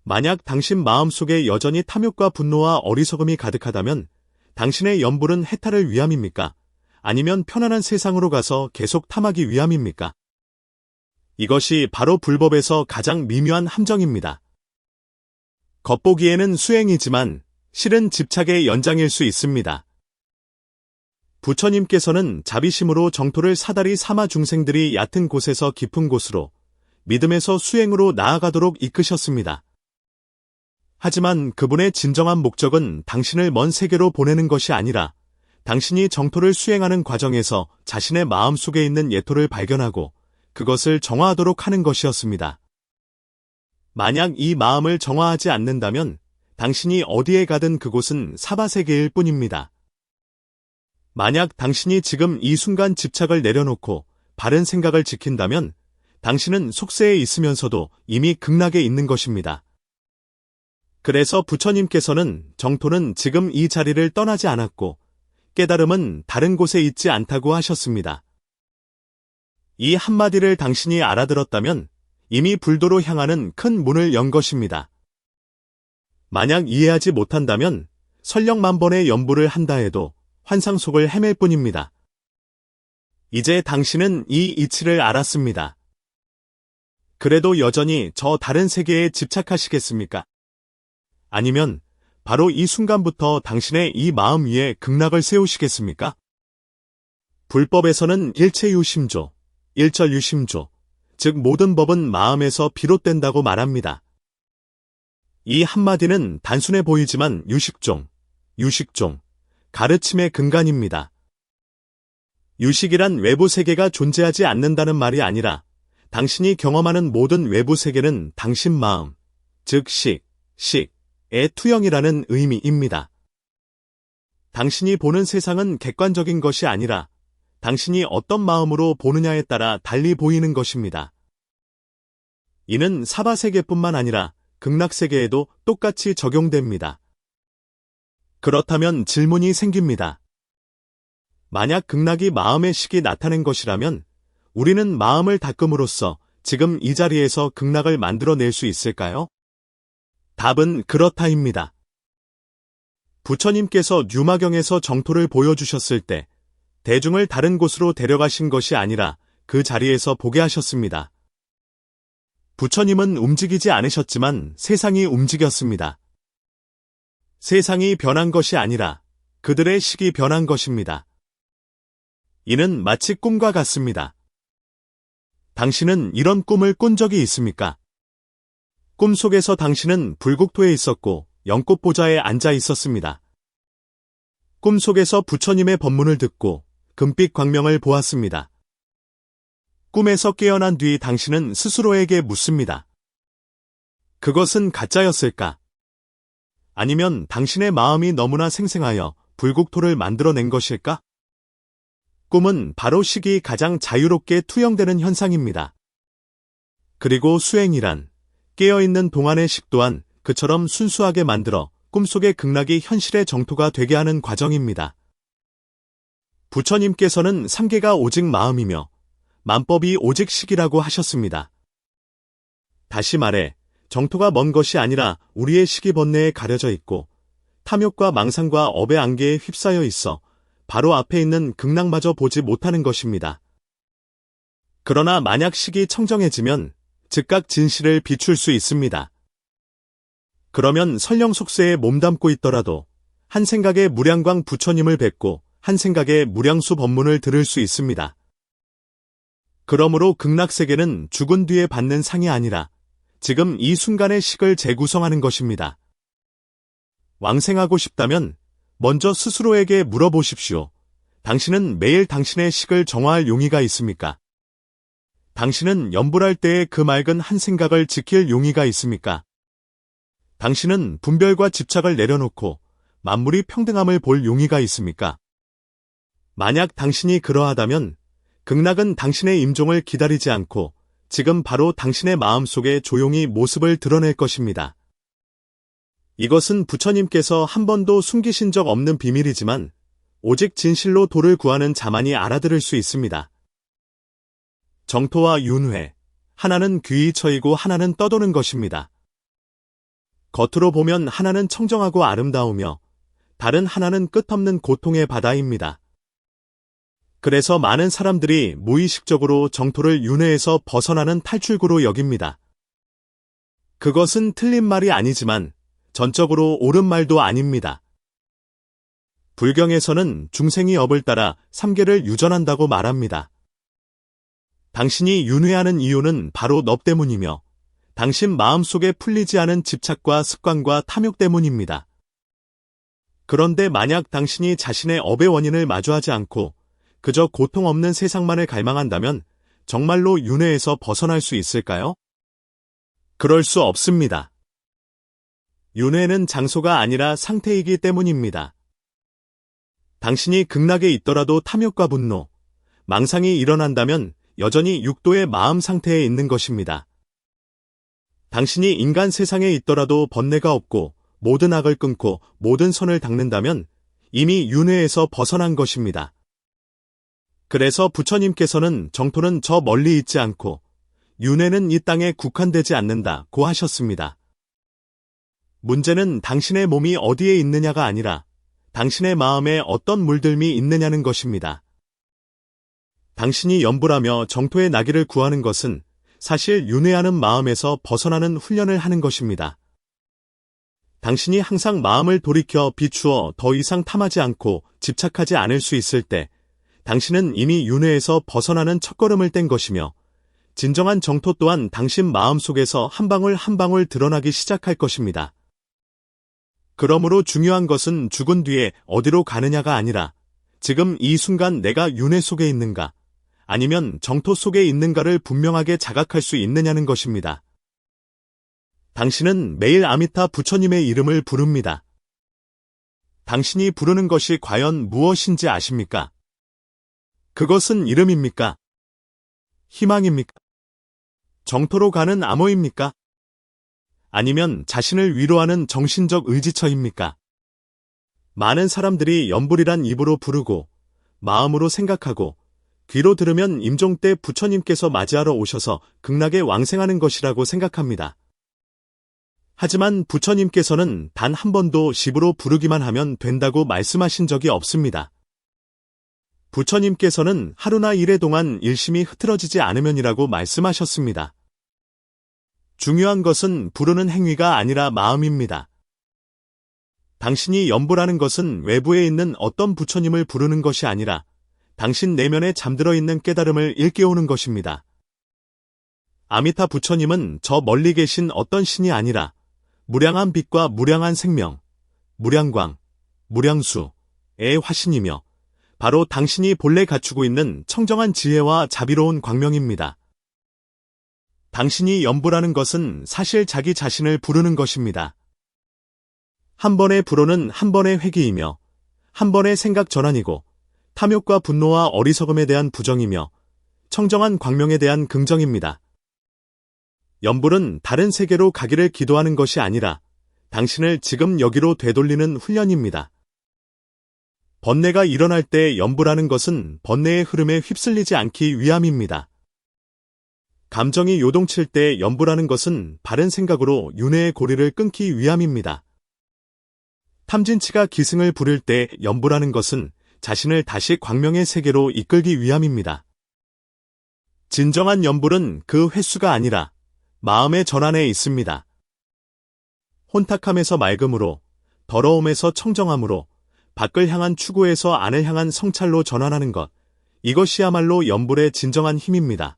만약 당신 마음속에 여전히 탐욕과 분노와 어리석음이 가득하다면 당신의 염불은 해탈을 위함입니까? 아니면 편안한 세상으로 가서 계속 탐하기 위함입니까? 이것이 바로 불법에서 가장 미묘한 함정입니다. 겉보기에는 수행이지만 실은 집착의 연장일 수 있습니다. 부처님께서는 자비심으로 정토를 사다리 삼아 중생들이 얕은 곳에서 깊은 곳으로, 믿음에서 수행으로 나아가도록 이끄셨습니다. 하지만 그분의 진정한 목적은 당신을 먼 세계로 보내는 것이 아니라 당신이 정토를 수행하는 과정에서 자신의 마음속에 있는 예토를 발견하고 그것을 정화하도록 하는 것이었습니다. 만약 이 마음을 정화하지 않는다면 당신이 어디에 가든 그곳은 사바세계일 뿐입니다. 만약 당신이 지금 이 순간 집착을 내려놓고 바른 생각을 지킨다면 당신은 속세에 있으면서도 이미 극락에 있는 것입니다. 그래서 부처님께서는 정토는 지금 이 자리를 떠나지 않았고 깨달음은 다른 곳에 있지 않다고 하셨습니다. 이 한마디를 당신이 알아들었다면 이미 불도로 향하는 큰 문을 연 것입니다. 만약 이해하지 못한다면 설령만번의 연부를 한다 해도 환상 속을 헤맬 뿐입니다. 이제 당신은 이 이치를 알았습니다. 그래도 여전히 저 다른 세계에 집착하시겠습니까? 아니면 바로 이 순간부터 당신의 이 마음 위에 극락을 세우시겠습니까? 불법에서는 일체유심조, 일절유심조, 즉 모든 법은 마음에서 비롯된다고 말합니다. 이 한마디는 단순해 보이지만 유식종, 가르침의 근간입니다. 유식이란 외부 세계가 존재하지 않는다는 말이 아니라 당신이 경험하는 모든 외부 세계는 당신 마음, 즉 식의 투영이라는 의미입니다. 당신이 보는 세상은 객관적인 것이 아니라 당신이 어떤 마음으로 보느냐에 따라 달리 보이는 것입니다. 이는 사바세계뿐만 아니라 극락세계에도 똑같이 적용됩니다. 그렇다면 질문이 생깁니다. 만약 극락이 마음의 식이 나타낸 것이라면 우리는 마음을 닦음으로써 지금 이 자리에서 극락을 만들어낼 수 있을까요? 답은 그렇다입니다. 부처님께서 뉴마경에서 정토를 보여주셨을 때 대중을 다른 곳으로 데려가신 것이 아니라 그 자리에서 보게 하셨습니다. 부처님은 움직이지 않으셨지만 세상이 움직였습니다. 세상이 변한 것이 아니라 그들의 식이 변한 것입니다. 이는 마치 꿈과 같습니다. 당신은 이런 꿈을 꾼 적이 있습니까? 꿈속에서 당신은 불국토에 있었고 연꽃보좌에 앉아 있었습니다. 꿈속에서 부처님의 법문을 듣고 금빛 광명을 보았습니다. 꿈에서 깨어난 뒤 당신은 스스로에게 묻습니다. 그것은 가짜였을까? 아니면 당신의 마음이 너무나 생생하여 불국토를 만들어낸 것일까? 꿈은 바로 식이 가장 자유롭게 투영되는 현상입니다. 그리고 수행이란 깨어있는 동안의 식 또한 그처럼 순수하게 만들어 꿈속의 극락이 현실의 정토가 되게 하는 과정입니다. 부처님께서는 삼계가 오직 마음이며 만법이 오직 식이라고 하셨습니다. 다시 말해 정토가 먼 것이 아니라 우리의 식이 번뇌에 가려져 있고 탐욕과 망상과 업의 안개에 휩싸여 있어 바로 앞에 있는 극락마저 보지 못하는 것입니다. 그러나 만약 식이 청정해지면 즉각 진실을 비출 수 있습니다. 그러면 설령 속세에 몸담고 있더라도 한 생각에 무량광 부처님을 뵙고 한 생각에 무량수 법문을 들을 수 있습니다. 그러므로 극락세계는 죽은 뒤에 받는 상이 아니라 지금 이 순간의 식을 재구성하는 것입니다. 왕생하고 싶다면 먼저 스스로에게 물어보십시오. 당신은 매일 당신의 식을 정화할 용의가 있습니까? 당신은 염불할 때의 그 맑은 한 생각을 지킬 용의가 있습니까? 당신은 분별과 집착을 내려놓고 만물이 평등함을 볼 용의가 있습니까? 만약 당신이 그러하다면 극락은 당신의 임종을 기다리지 않고 지금 바로 당신의 마음속에 조용히 모습을 드러낼 것입니다. 이것은 부처님께서 한 번도 숨기신 적 없는 비밀이지만 오직 진실로 도를 구하는 자만이 알아들을 수 있습니다. 정토와 윤회, 하나는 귀히 처이고 하나는 떠도는 것입니다. 겉으로 보면 하나는 청정하고 아름다우며 다른 하나는 끝없는 고통의 바다입니다. 그래서 많은 사람들이 무의식적으로 정토를 윤회에서 벗어나는 탈출구로 여깁니다. 그것은 틀린 말이 아니지만 전적으로 옳은 말도 아닙니다. 불경에서는 중생이 업을 따라 삼계를 유전한다고 말합니다. 당신이 윤회하는 이유는 바로 너 때문이며 당신 마음속에 풀리지 않은 집착과 습관과 탐욕 때문입니다. 그런데 만약 당신이 자신의 업의 원인을 마주하지 않고 그저 고통 없는 세상만을 갈망한다면 정말로 윤회에서 벗어날 수 있을까요? 그럴 수 없습니다. 윤회는 장소가 아니라 상태이기 때문입니다. 당신이 극락에 있더라도 탐욕과 분노, 망상이 일어난다면 여전히 육도의 마음 상태에 있는 것입니다. 당신이 인간 세상에 있더라도 번뇌가 없고 모든 악을 끊고 모든 선을 닦는다면 이미 윤회에서 벗어난 것입니다. 그래서 부처님께서는 정토는 저 멀리 있지 않고 윤회는 이 땅에 국한되지 않는다고 하셨습니다. 문제는 당신의 몸이 어디에 있느냐가 아니라 당신의 마음에 어떤 물들미 있느냐는 것입니다. 당신이 염불하며 정토의 나기를 구하는 것은 사실 윤회하는 마음에서 벗어나는 훈련을 하는 것입니다. 당신이 항상 마음을 돌이켜 비추어 더 이상 탐하지 않고 집착하지 않을 수 있을 때 당신은 이미 윤회에서 벗어나는 첫걸음을 뗀 것이며 진정한 정토 또한 당신 마음속에서 한 방울 한 방울 드러나기 시작할 것입니다. 그러므로 중요한 것은 죽은 뒤에 어디로 가느냐가 아니라 지금 이 순간 내가 윤회 속에 있는가 아니면 정토 속에 있는가를 분명하게 자각할 수 있느냐는 것입니다. 당신은 매일 아미타 부처님의 이름을 부릅니다. 당신이 부르는 것이 과연 무엇인지 아십니까? 그것은 이름입니까? 희망입니까? 정토로 가는 암호입니까? 아니면 자신을 위로하는 정신적 의지처입니까? 많은 사람들이 염불이란 입으로 부르고 마음으로 생각하고 귀로 들으면 임종 때 부처님께서 맞이하러 오셔서 극락에 왕생하는 것이라고 생각합니다. 하지만 부처님께서는 단 한 번도 집으로 부르기만 하면 된다고 말씀하신 적이 없습니다. 부처님께서는 하루나 일해 동안 일심이 흐트러지지 않으면이라고 말씀하셨습니다. 중요한 것은 부르는 행위가 아니라 마음입니다. 당신이 염불하는 것은 외부에 있는 어떤 부처님을 부르는 것이 아니라 당신 내면에 잠들어 있는 깨달음을 일깨우는 것입니다. 아미타 부처님은 저 멀리 계신 어떤 신이 아니라 무량한 빛과 무량한 생명, 무량광, 무량수의 화신이며 바로 당신이 본래 갖추고 있는 청정한 지혜와 자비로운 광명입니다. 당신이 염불하는 것은 사실 자기 자신을 부르는 것입니다. 한 번의 불호는 한 번의 회귀이며 한 번의 생각 전환이고 탐욕과 분노와 어리석음에 대한 부정이며 청정한 광명에 대한 긍정입니다. 염불은 다른 세계로 가기를 기도하는 것이 아니라 당신을 지금 여기로 되돌리는 훈련입니다. 번뇌가 일어날 때 염불하는 것은 번뇌의 흐름에 휩쓸리지 않기 위함입니다. 감정이 요동칠 때 염불하는 것은 바른 생각으로 윤회의 고리를 끊기 위함입니다. 탐진치가 기승을 부릴 때 염불하는 것은 자신을 다시 광명의 세계로 이끌기 위함입니다. 진정한 염불은 그 횟수가 아니라 마음의 전환에 있습니다. 혼탁함에서 맑음으로, 더러움에서 청정함으로, 밖을 향한 추구에서 안을 향한 성찰로 전환하는 것, 이것이야말로 염불의 진정한 힘입니다.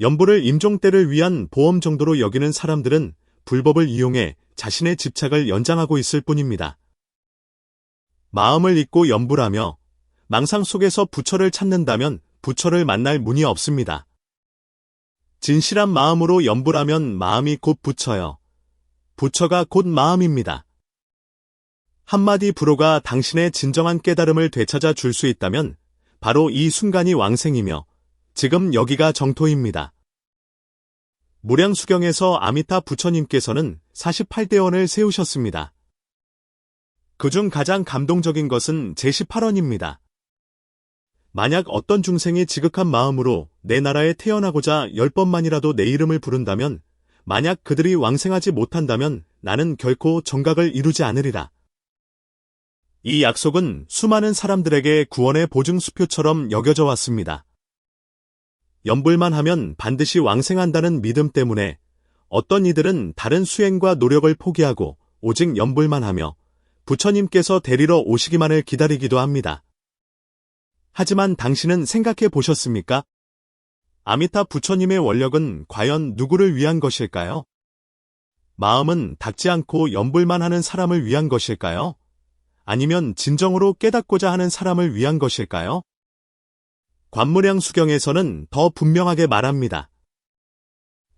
염불을 임종 때를 위한 보험 정도로 여기는 사람들은 불법을 이용해 자신의 집착을 연장하고 있을 뿐입니다. 마음을 잊고 염불하며 망상 속에서 부처를 찾는다면 부처를 만날 문이 없습니다. 진실한 마음으로 염불하면 마음이 곧 부처여 부처가 곧 마음입니다. 한마디 불호가 당신의 진정한 깨달음을 되찾아 줄 수 있다면 바로 이 순간이 왕생이며 지금 여기가 정토입니다. 무량수경에서 아미타 부처님께서는 48대원을 세우셨습니다. 그중 가장 감동적인 것은 제18원입니다. 만약 어떤 중생이 지극한 마음으로 내 나라에 태어나고자 10번만이라도 내 이름을 부른다면 만약 그들이 왕생하지 못한다면 나는 결코 정각을 이루지 않으리라. 이 약속은 수많은 사람들에게 구원의 보증수표처럼 여겨져 왔습니다. 염불만 하면 반드시 왕생한다는 믿음 때문에 어떤 이들은 다른 수행과 노력을 포기하고 오직 염불만 하며 부처님께서 데리러 오시기만을 기다리기도 합니다. 하지만 당신은 생각해 보셨습니까? 아미타 부처님의 원력은 과연 누구를 위한 것일까요? 마음은 닦지 않고 염불만 하는 사람을 위한 것일까요? 아니면 진정으로 깨닫고자 하는 사람을 위한 것일까요? 관무량수경에서는 더 분명하게 말합니다.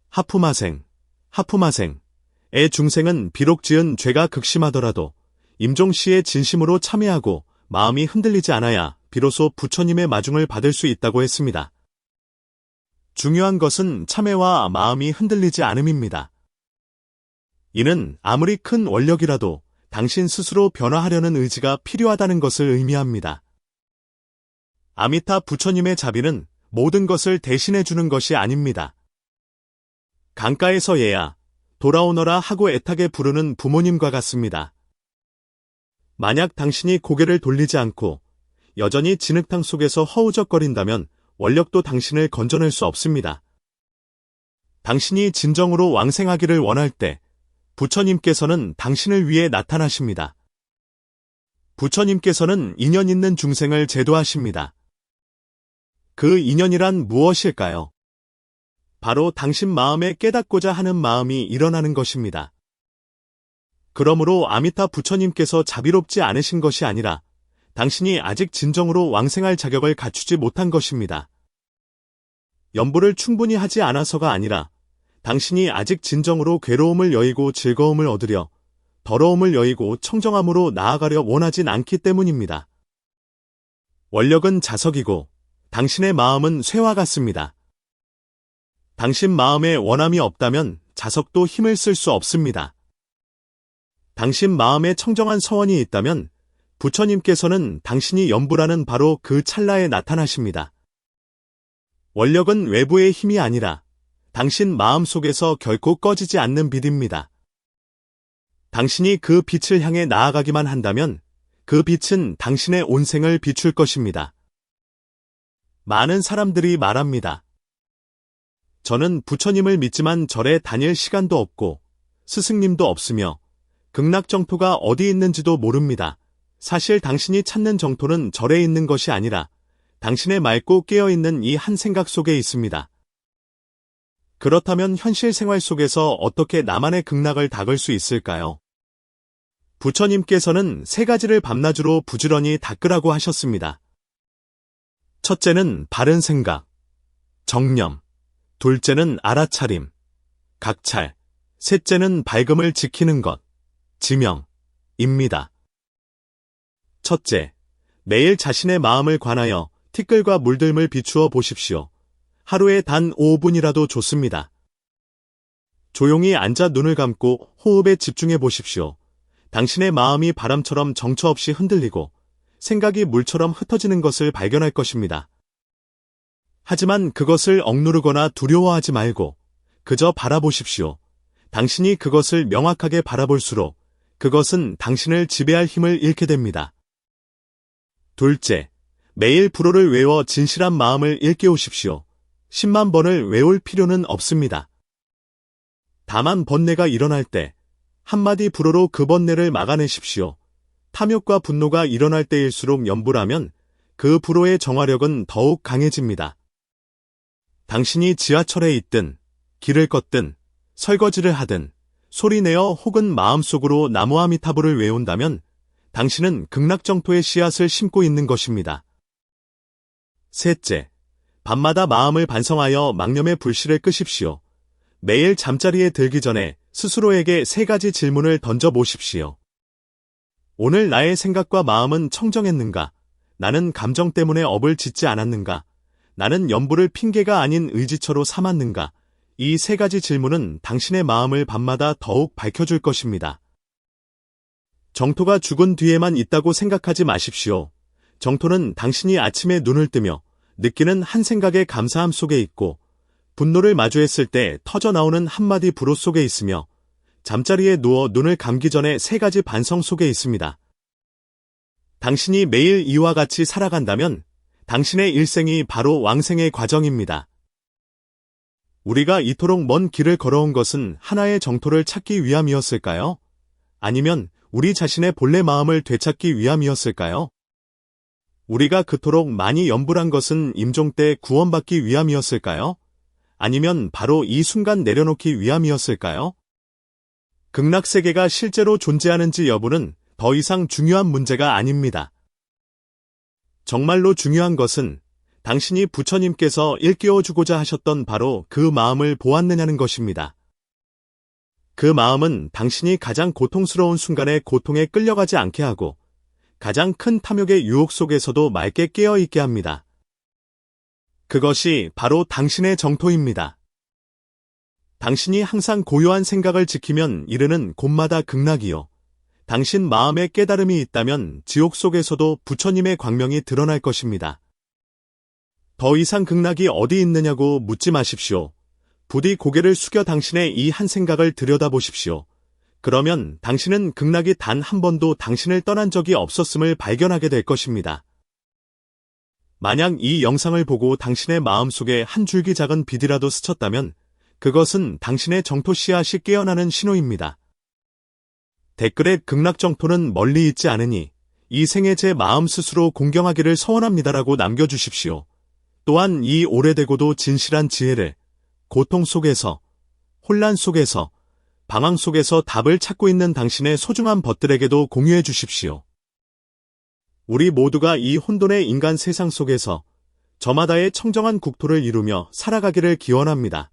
하푸마생, 하푸마생의 중생은 비록 지은 죄가 극심하더라도 임종시에 진심으로 참회하고 마음이 흔들리지 않아야 비로소 부처님의 마중을 받을 수 있다고 했습니다. 중요한 것은 참회와 마음이 흔들리지 않음입니다. 이는 아무리 큰 원력이라도 당신 스스로 변화하려는 의지가 필요하다는 것을 의미합니다. 아미타 부처님의 자비는 모든 것을 대신해 주는 것이 아닙니다. 강가에서 얘야, 돌아오너라 하고 애타게 부르는 부모님과 같습니다. 만약 당신이 고개를 돌리지 않고 여전히 진흙탕 속에서 허우적거린다면 원력도 당신을 건져낼 수 없습니다. 당신이 진정으로 왕생하기를 원할 때 부처님께서는 당신을 위해 나타나십니다. 부처님께서는 인연 있는 중생을 제도하십니다. 그 인연이란 무엇일까요? 바로 당신 마음에 깨닫고자 하는 마음이 일어나는 것입니다. 그러므로 아미타 부처님께서 자비롭지 않으신 것이 아니라 당신이 아직 진정으로 왕생할 자격을 갖추지 못한 것입니다. 염불을 충분히 하지 않아서가 아니라 당신이 아직 진정으로 괴로움을 여의고 즐거움을 얻으려 더러움을 여의고 청정함으로 나아가려 원하진 않기 때문입니다. 원력은 자석이고 당신의 마음은 쇠와 같습니다. 당신 마음에 원함이 없다면 자석도 힘을 쓸 수 없습니다. 당신 마음에 청정한 서원이 있다면 부처님께서는 당신이 염불하는 바로 그 찰나에 나타나십니다. 원력은 외부의 힘이 아니라 당신 마음 속에서 결코 꺼지지 않는 빛입니다. 당신이 그 빛을 향해 나아가기만 한다면 그 빛은 당신의 온 생을 비출 것입니다. 많은 사람들이 말합니다. 저는 부처님을 믿지만 절에 다닐 시간도 없고 스승님도 없으며 극락정토가 어디 있는지도 모릅니다. 사실 당신이 찾는 정토는 절에 있는 것이 아니라 당신의 맑고 깨어있는 이 한 생각 속에 있습니다. 그렇다면 현실 생활 속에서 어떻게 나만의 극락을 닦을 수 있을까요? 부처님께서는 세 가지를 밤낮으로 부지런히 닦으라고 하셨습니다. 첫째는 바른 생각, 정념, 둘째는 알아차림, 각찰, 셋째는 밝음을 지키는 것, 지명입니다. 첫째, 매일 자신의 마음을 관하여 티끌과 물들물 비추어 보십시오. 하루에 단 5분이라도 좋습니다. 조용히 앉아 눈을 감고 호흡에 집중해 보십시오. 당신의 마음이 바람처럼 정처 없이 흔들리고 생각이 물처럼 흩어지는 것을 발견할 것입니다. 하지만 그것을 억누르거나 두려워하지 말고 그저 바라보십시오. 당신이 그것을 명확하게 바라볼수록 그것은 당신을 지배할 힘을 잃게 됩니다. 둘째, 매일 불호를 외워 진실한 마음을 일깨우십시오. 10만 번을 외울 필요는 없습니다. 다만 번뇌가 일어날 때 한마디 불호로 그 번뇌를 막아내십시오. 탐욕과 분노가 일어날 때일수록 염불하면 그 불호의 정화력은 더욱 강해집니다. 당신이 지하철에 있든 길을 걷든 설거지를 하든 소리내어 혹은 마음속으로 나무아미타불을 외운다면 당신은 극락정토의 씨앗을 심고 있는 것입니다. 셋째, 밤마다 마음을 반성하여 망념의 불씨를 끄십시오. 매일 잠자리에 들기 전에 스스로에게 3가지 질문을 던져 보십시오. 오늘 나의 생각과 마음은 청정했는가? 나는 감정 때문에 업을 짓지 않았는가? 나는 염불을 핑계가 아닌 의지처로 삼았는가? 이 3가지 질문은 당신의 마음을 밤마다 더욱 밝혀줄 것입니다. 정토가 죽은 뒤에만 있다고 생각하지 마십시오. 정토는 당신이 아침에 눈을 뜨며 느끼는 한 생각의 감사함 속에 있고, 분노를 마주했을 때 터져나오는 한마디 불호 속에 있으며, 잠자리에 누워 눈을 감기 전에 3가지 반성 속에 있습니다. 당신이 매일 이와 같이 살아간다면 당신의 일생이 바로 왕생의 과정입니다. 우리가 이토록 먼 길을 걸어온 것은 하나의 정토를 찾기 위함이었을까요? 아니면 우리 자신의 본래 마음을 되찾기 위함이었을까요? 우리가 그토록 많이 염불한 것은 임종 때 구원받기 위함이었을까요? 아니면 바로 이 순간 내려놓기 위함이었을까요? 극락세계가 실제로 존재하는지 여부는 더 이상 중요한 문제가 아닙니다. 정말로 중요한 것은 당신이 부처님께서 일깨워주고자 하셨던 바로 그 마음을 보았느냐는 것입니다. 그 마음은 당신이 가장 고통스러운 순간에 고통에 끌려가지 않게 하고 가장 큰 탐욕의 유혹 속에서도 맑게 깨어있게 합니다. 그것이 바로 당신의 정토입니다. 당신이 항상 고요한 생각을 지키면 이르는 곳마다 극락이요. 당신 마음에 깨달음이 있다면 지옥 속에서도 부처님의 광명이 드러날 것입니다. 더 이상 극락이 어디 있느냐고 묻지 마십시오. 부디 고개를 숙여 당신의 이 한 생각을 들여다보십시오. 그러면 당신은 극락이 단 한 번도 당신을 떠난 적이 없었음을 발견하게 될 것입니다. 만약 이 영상을 보고 당신의 마음속에 한 줄기 작은 빛이라도 스쳤다면 그것은 당신의 정토 씨앗이 깨어나는 신호입니다. 댓글에 극락정토는 멀리 있지 않으니 이 생에 제 마음 스스로 공경하기를 서원합니다라고 남겨주십시오. 또한 이 오래되고도 진실한 지혜를 고통 속에서, 혼란 속에서, 방황 속에서 답을 찾고 있는 당신의 소중한 벗들에게도 공유해 주십시오. 우리 모두가 이 혼돈의 인간 세상 속에서 저마다의 청정한 국토를 이루며 살아가기를 기원합니다.